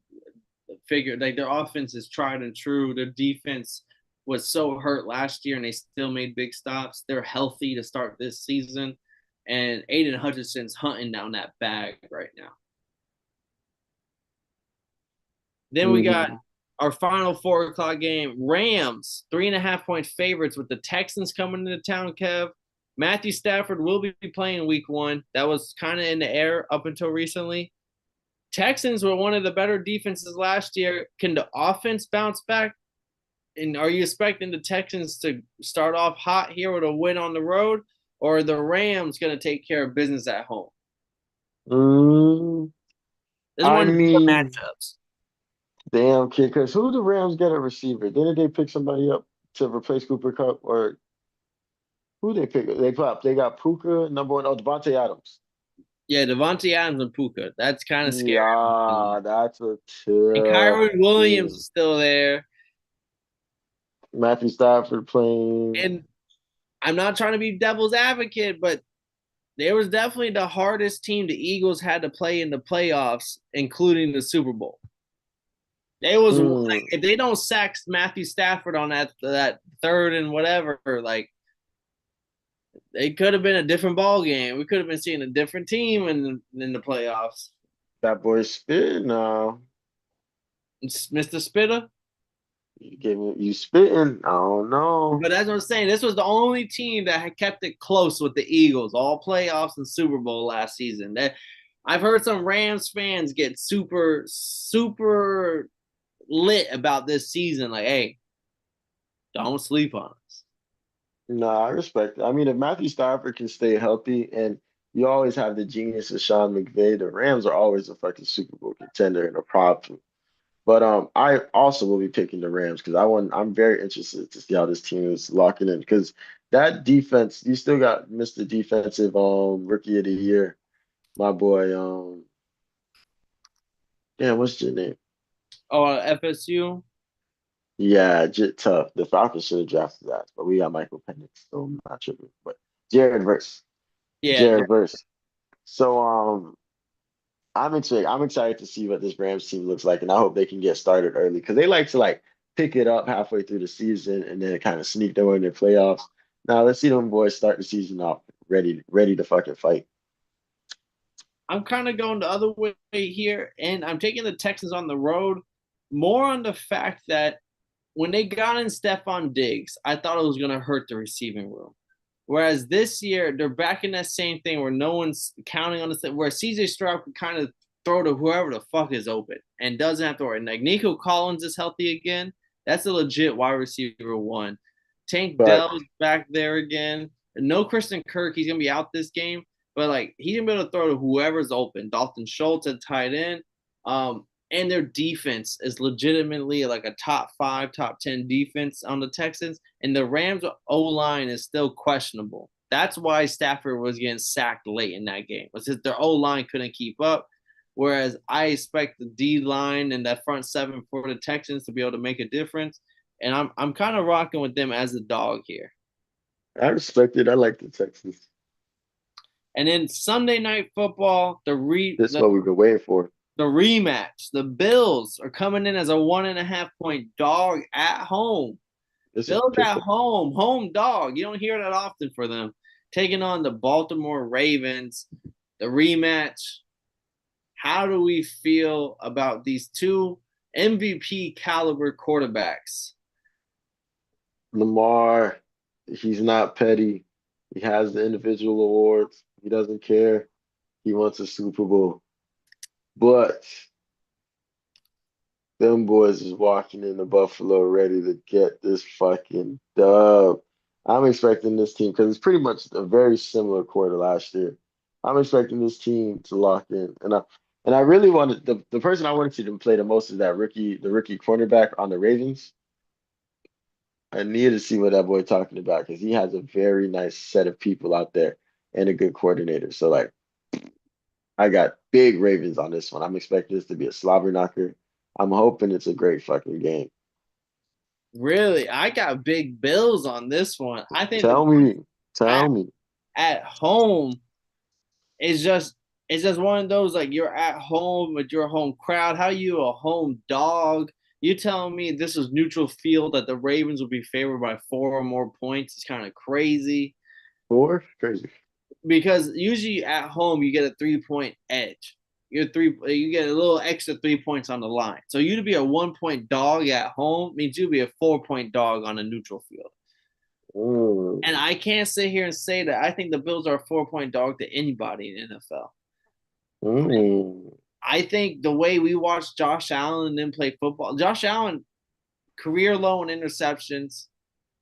figured like their offense is tried and true. Their defense was so hurt last year and they still made big stops. They're healthy to start this season. And Aiden Hutchinson's hunting down that bag right now. Then we got Mhm. our final 4 o'clock game. Rams, 3.5 point favorites with the Texans coming into town, Kev. Matthew Stafford will be playing week one. That was kind of in the air up until recently. Texans were one of the better defenses last year. Can the offense bounce back? And are you expecting the Texans to start off hot here with a win on the road? Or are the Rams going to take care of business at home? Mm, This is I one of the mean, matchups. damn kid, because who the Rams get a receiver? Didn't they pick somebody up to replace Cooper Cup or who they pick? They got Puka number one. Oh, Devontae Adams. Yeah, Devontae Adams and Puka. That's kind of scary. Yeah, that's a And tough Kyron Williams team. is still there. Matthew Stafford playing. And I'm not trying to be devil's advocate, but there was definitely the hardest team the Eagles had to play in the playoffs, including the Super Bowl. It was like Mm, if they don't sack Matthew Stafford on that third and whatever, like it could have been a different ball game. We could have been seeing a different team in the playoffs. that boy spit now. Mr. Spitter. You gave me you spitting. I don't know. But as I was saying, this was the only team that had kept it close with the Eagles, all playoffs and Super Bowl last season. That I've heard some Rams fans get super lit about this season. Like, hey, don't sleep on us. No, I respect it. I mean, if Matthew Stafford can stay healthy, and you always have the genius of Sean McVay, the Rams are always a fucking Super Bowl contender and a problem. But I also will be picking the Rams because I'm very interested to see how this team is locking in because that defense, you still got Mr. Defensive Rookie of the Year, my boy. Damn, what's your name? Oh, FSU. Yeah, Jit Tough. The Falcons should have drafted that, but we got Michael Penix, so I'm not tripping. But Jared Verse. Yeah, Jared Verse. So I'm excited to see what this Rams team looks like, and I hope they can get started early because they like to like pick it up halfway through the season and then kind of sneak their way in their playoffs. Now let's see them boys start the season off ready to fucking fight. I'm kind of going the other way here, and I'm taking the Texans on the road more on the fact that when they got in Stephon Diggs, I thought it was going to hurt the receiving room. Whereas this year, they're back in that same thing where no one's counting on the where CJ Stroud can kind of throw to whoever the fuck is open and doesn't have to worry. Like Nico Collins is healthy again. That's a legit wide receiver one. Tank But Dell's back there again. No Christian Kirk. He's going to be out this game. But like he's going to be able to throw to whoever's open. Dalton Schultz at tight end. And their defense is legitimately like a top 5, top 10 defense on the Texans. And the Rams O line is still questionable. That's why Stafford was getting sacked late in that game, was that their O line couldn't keep up. Whereas I expect the D line and that front seven for the Texans to be able to make a difference. And I'm kind of rocking with them as a dog here. I respect it. I like the Texans. And then Sunday night football, This is what we've been waiting for. the rematch. The Bills are coming in as a 1.5 point dog at home. This is Bills pick at 'em. home, home dog. You don't hear that often for them. Taking on the Baltimore Ravens, the rematch. How do we feel about these two MVP caliber quarterbacks? Lamar, he's not petty. He has the individual awards. He doesn't care. He wants a Super Bowl. But them boys is walking into Buffalo ready to get this fucking dub. I'm expecting this team because it's pretty much a very similar quarter last year. I'm expecting this team to lock in, and I really wanted the person I wanted to play the most is that the rookie cornerback on the Ravens. I need to see what that boy talking about because he has a very nice set of people out there and a good coordinator. So like, I got big Ravens on this one. I'm expecting this to be a slobber knocker. I'm hoping it's a great fucking game. Really, I got big Bills on this one. I think the Tell me, at, tell me. at home is just it's just one of those like you're at home with your home crowd. How you a home dog? You telling me this is neutral field that the Ravens will be favored by 4 or more points? It's kind of crazy Four? Crazy. because usually at home you get a 3 point edge. You get a little extra 3 points on the line. So you to be a 1 point dog at home means you'd be a 4 point dog on a neutral field. Mm, And I can't sit here and say that I think the Bills are a 4 point dog to anybody in NFL. mm. I think the way we watched Josh Allen and then play football, Josh Allen, career low in interceptions,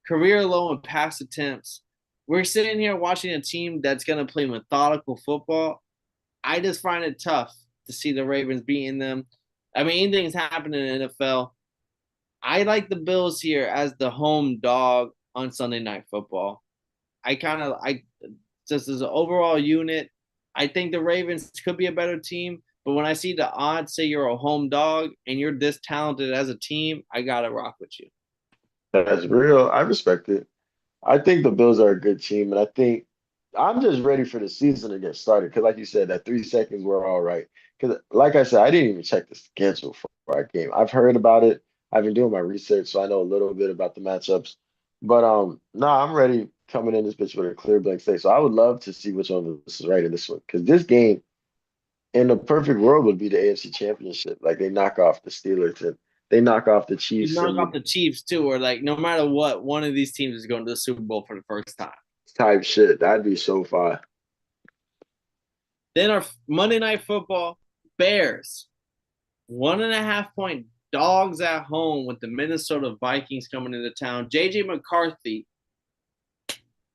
career low in pass attempts. We're sitting here watching a team that's going to play methodical football. I just find it tough to see the Ravens beating them. I mean, anything's happening in the NFL. I like the Bills here as the home dog on Sunday Night Football. I just as an overall unit, I think the Ravens could be a better team. But when I see the odds say you're a home dog and you're this talented as a team, I gotta rock with you. That's real. I respect it. I think the Bills are a good team, and I think I'm just ready for the season to get started. Because, like you said, that 3 seconds were all right. Because, like I said, I didn't even check the schedule right game. I've heard about it. I've been doing my research, so I know a little bit about the matchups. But no, I'm ready coming in this bitch with a clear blank slate. So I would love to see which one of us is right in this one. Because this game, in the perfect world, would be the AFC Championship. Like they knock off the Steelers and they knock off the You Chiefs knock and off the the Chiefs too, or like no matter what, one of these teams is going to the Super Bowl for the first time. type shit. That'd be so fun. Then our Monday Night Football, Bears, 1.5 point dogs at home with the Minnesota Vikings coming into town. JJ McCarthy,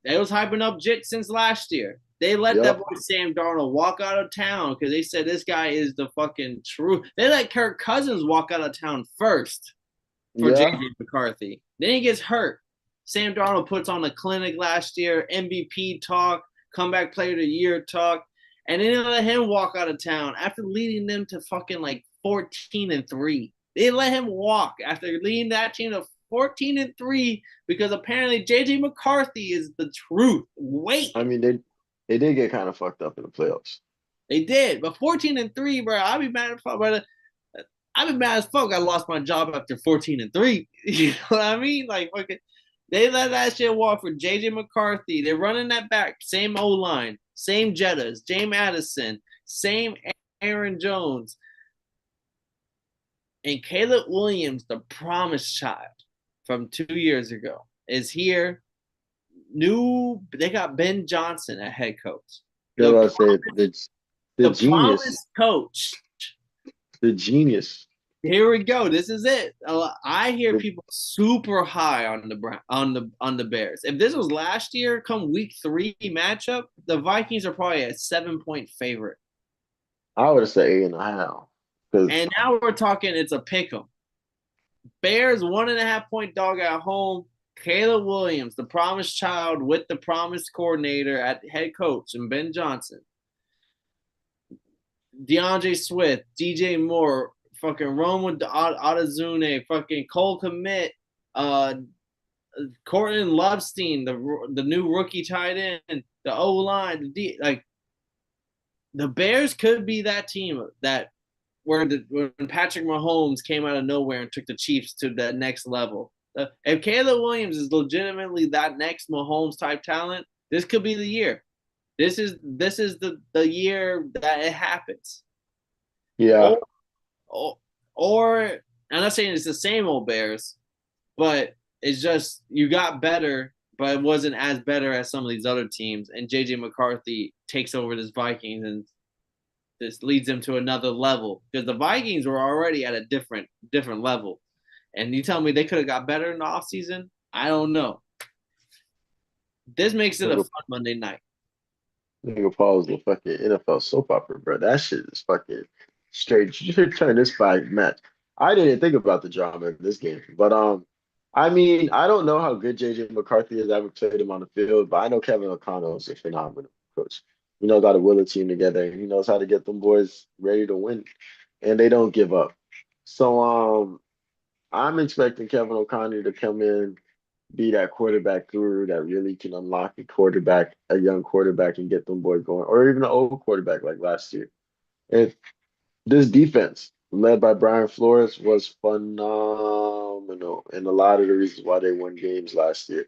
they was hyping up Jit since last year. They let that Yep. boy Sam Darnold walk out of town because they said this guy is the fucking truth. They let Kirk Cousins walk out of town first for JJ Yeah. McCarthy. Then he gets hurt. Sam Darnold puts on a clinic last year, MVP talk, comeback player of the year talk, and then they let him walk out of town after leading them to fucking like 14-3. They let him walk after leading that team to 14-3 because apparently JJ McCarthy is the truth. Wait, I mean, they did get kind of fucked up in the playoffs. they did, but 14-3, bro. I'll be mad at fuck, brother. I've been mad as fuck. I lost my job after 14-3. You know what I mean? Like fucking, they let that shit walk for JJ McCarthy. They're running that back, same O line, same Jettas, James Addison, same Aaron Jones, and Caleb Williams, the promised child from 2 years ago, is here. They got Ben Johnson at head coach. That's The what I say. The the genius, promised coach. the genius. Here we go. This is it. I hear The, people super high on the Bears. If this was last year, come week 3 matchup, the Vikings are probably a 7 point favorite. I would have said 8.5 because And now we're talking it's a pick 'em. Bears 1.5 point dog at home. Caleb Williams, the promised child with the promised coordinator at head coach, and Ben Johnson. DeAndre Swift, DJ Moore, fucking Roma Adazune, fucking Cole Komet, uh, Cortland Lovestein, the new rookie tight end, the O line, like the Bears could be that team that when Patrick Mahomes came out of nowhere and took the Chiefs to that next level. If Caleb Williams is legitimately that next Mahomes type talent, this could be the year. This is the year that it happens. yeah, Or I'm not saying it's the same old Bears, but it's just you got better, but it wasn't as better as some of these other teams. And JJ McCarthy takes over this Vikings, and this leads them to another level because the Vikings were already at a different level. And you tell me they could have got better in the offseason? I don't know. This makes it a nigga, fun Monday night. nigga Paul is the fucking NFL soap opera, bro. That shit is fucking straight. You should turn this fight match. I didn't think about the drama in this game, but I mean, I don't know how good JJ McCarthy is. I haven't played him on the field, but I know Kevin O'Connell is a phenomenal coach. He knows how to will a team together, and he knows how to get them boys ready to win, and they don't give up. So I'm expecting Kevin O'Connor to come in, be that quarterback guru that really can unlock a young quarterback, and get them boys going, or even an old quarterback like last year. If this defense, led by Brian Flores, was phenomenal, and a lot of the reasons why they won games last year.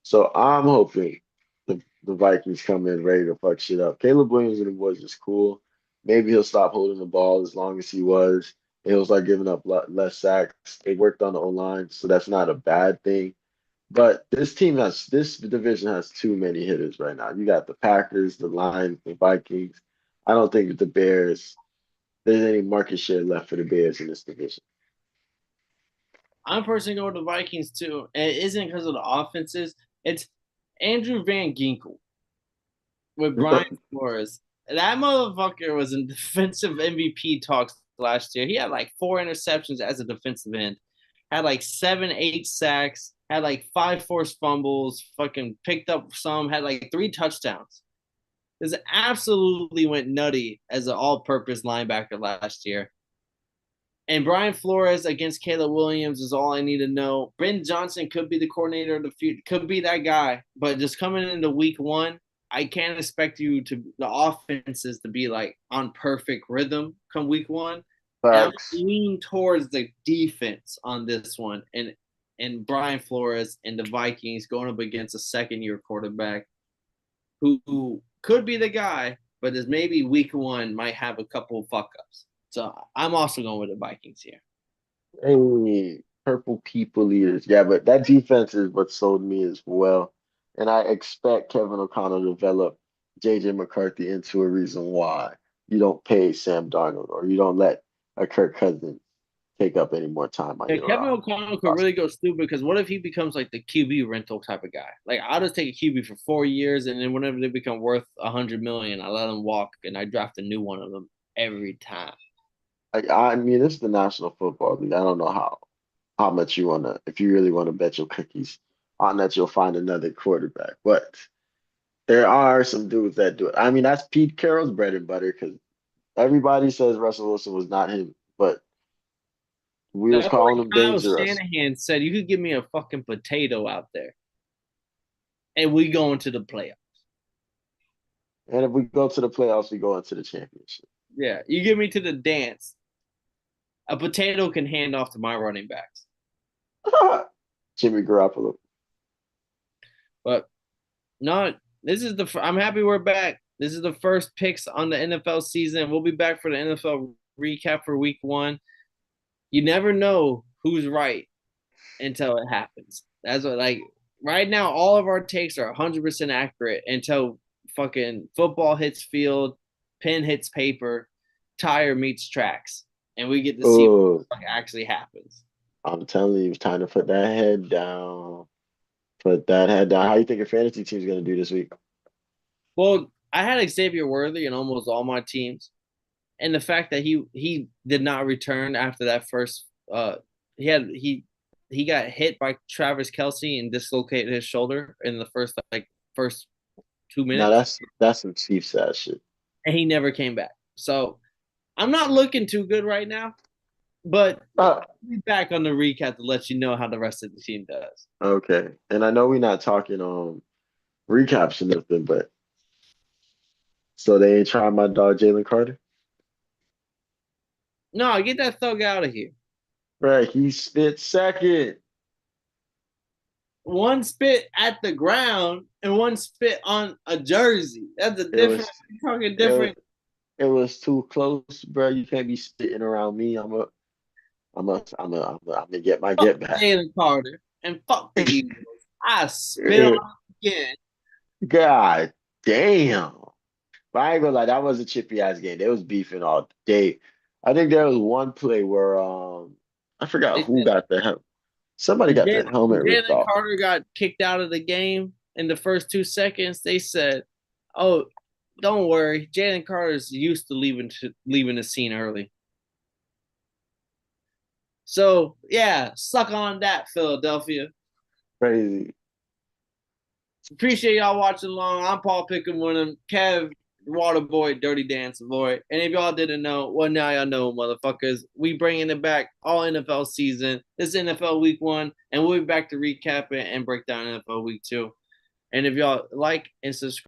So I'm hoping the Vikings come in ready to fuck shit up. Caleb Williams and the boys is cool. Maybe he'll stop holding the ball as long as he was. He'll start giving up less sacks. They worked on the O line, so that's not a bad thing. But this division has too many hitters right now. You got the Packers, the Lions, the Vikings. I don't think that the Bears there's any market share left for the Bears in this division. I'm personally going with the Vikings too. And it isn't because of the offenses. It's Andrew Van Ginkel with Brian Flores. That motherfucker was in defensive MVP talks last year. He had like 4 interceptions as a defensive end, had like 7, 8 sacks, had like 5 forced fumbles, fucking picked up some, had like 3 touchdowns. This absolutely went nutty as an all-purpose linebacker last year. And Brian Flores against Caleb Williams is all I need to know. Ben Johnson could be the coordinator of the future, could be that guy. But just coming into week 1, I can't expect the offenses to be like on perfect rhythm come week 1. And I'm Facts. leaning towards the defense on this one, and Brian Flores and the Vikings going up against a second-year quarterback who could be the guy, but is maybe week one might have a couple of fuck ups. So I'm also going with the Vikings here. Hey, purple people eaters. Yeah, but that defense is what sold me as well. And I expect Kevin O'Connell to develop JJ McCarthy into a reason why you don't pay Sam Darnold or you don't let a Kirk Cousins take up any more time on Yeah, your Kevin O'Connell could roster. really go stupid because what if he becomes like the QB rental type of guy? Like I'll just take a QB for 4 years, and then whenever they become worth 100 million, I let them walk and I draft a new one of them every time. I mean, it's the National Football League. I don't know how much you wanna if you really want to bet your cookies on that you'll find another quarterback. But there are some dudes that do it. I mean, that's Pete Carroll's bread and butter because everybody says Russell Wilson was not him, but we was That's calling him like Kyle dangerous. Shanahan said, you could give me a fucking potato out there, and we go into the playoffs. And if we go to the playoffs, we go into the championship. Yeah, you give me to the dance. A potato can hand off to my running backs. Jimmy Garoppolo. But not. This is the. I'm happy we're back. This is the first picks on the NFL season. We'll be back for the NFL recap for Week 1. You never know who's right until it happens. That's what like right now. All of our takes are 100% accurate until fucking football hits field, pen hits paper, tire meets tracks, and we get to see Oh, what actually happens. I'm telling you, it's time to put that head down. Put that head down. How you think your fantasy team's gonna do this week? Well, I had Xavier Worthy in almost all my teams, and the fact that he did not return after that first he had he got hit by Travis Kelsey and dislocated his shoulder in the first two Now minutes, that's some Chiefs ass shit. and he never came back. So I'm not looking too good right now, but Uh, I'll be back on the recap to let you know how the rest of the team does. okay. And I know we're not talking recaps or nothing, but so they ain't trying my dog Jalen Carter. No, get that thug out of here. Right, he spit second. One spit at the ground and one spit on a jersey. That's a It different. was You're talking it was different. it was too close, bro. You can't be spitting around me. I'm gonna get my Fuck get back. Jalen Carter and fuck the Eagles. I spit on him again. God damn. But I ain't gonna lie, that was a chippy ass game. They was beefing all day. I think there was one play where I forgot They who said got the helmet. Somebody got the helmet ripped Jalen off. Carter got kicked out of the game in the first 2 seconds. They said, "Oh, don't worry, Jalen Carter's used to leaving the scene early." So yeah, suck on that, Philadelphia. Crazy. Appreciate y'all watching along. I'm Paul Pickham Winham, Kev, Waterboy, Dirty Dance Boy. And if y'all didn't know, well, now y'all know, motherfuckers. We bringing it back all NFL season. This is NFL Week 1, and we'll be back to recap it and break down NFL Week 2. And if y'all like and subscribe,